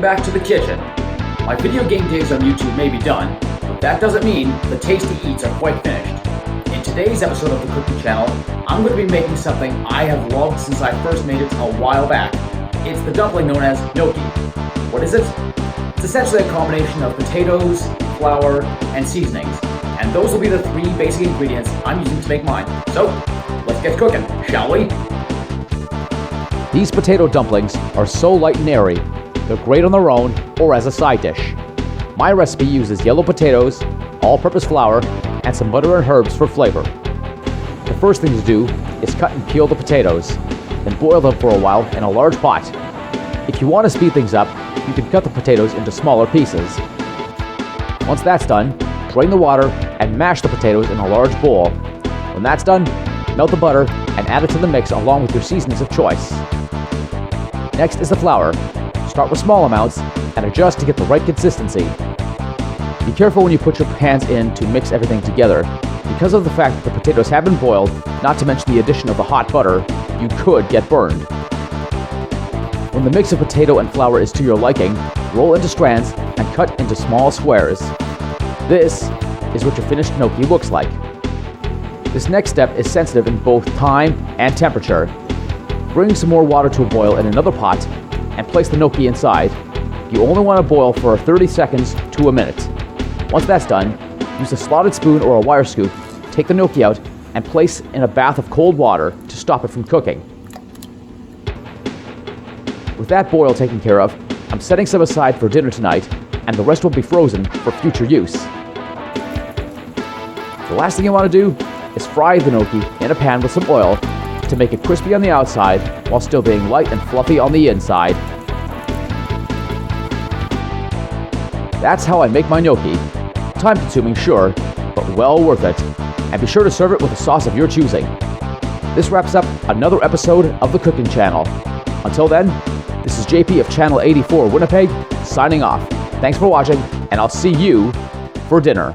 Welcome back to the kitchen. My video game days on YouTube may be done, but that doesn't mean the tasty eats are quite finished. In today's episode of the cooking channel, I'm going to be making something I have loved since I first made it a while back. It's the dumpling known as gnocchi. What is it? It's essentially a combination of potatoes, flour, and seasonings. And those will be the three basic ingredients I'm using to make mine. So, let's get cooking, shall we? These potato dumplings are so light and airy, they're great on their own or as a side dish. My recipe uses yellow potatoes, all-purpose flour, and some butter and herbs for flavor. The first thing to do is cut and peel the potatoes, then boil them for a while in a large pot. If you want to speed things up, you can cut the potatoes into smaller pieces. Once that's done, drain the water and mash the potatoes in a large bowl. When that's done, melt the butter and add it to the mix along with your seasonings of choice. Next is the flour. Start with small amounts and adjust to get the right consistency. Be careful when you put your hands in to mix everything together. Because of the fact that the potatoes have been boiled, not to mention the addition of the hot butter, you could get burned. When the mix of potato and flour is to your liking, roll into strands and cut into small squares. This is what your finished gnocchi looks like. This next step is sensitive in both time and temperature. Bring some more water to a boil in another pot and place the gnocchi inside. You only want to boil for 30 seconds to a minute. Once that's done, use a slotted spoon or a wire scoop, take the gnocchi out, and place in a bath of cold water to stop it from cooking. With that boil taken care of, I'm setting some aside for dinner tonight, and the rest will be frozen for future use. The last thing you want to do is fry the gnocchi in a pan with some oil to make it crispy on the outside while still being light and fluffy on the inside. That's how I make my gnocchi. Time-consuming, sure, but well worth it. And be sure to serve it with a sauce of your choosing. This wraps up another episode of the Cooking Channel. Until then, this is JP of Channel 84 Winnipeg, signing off. Thanks for watching, and I'll see you for dinner.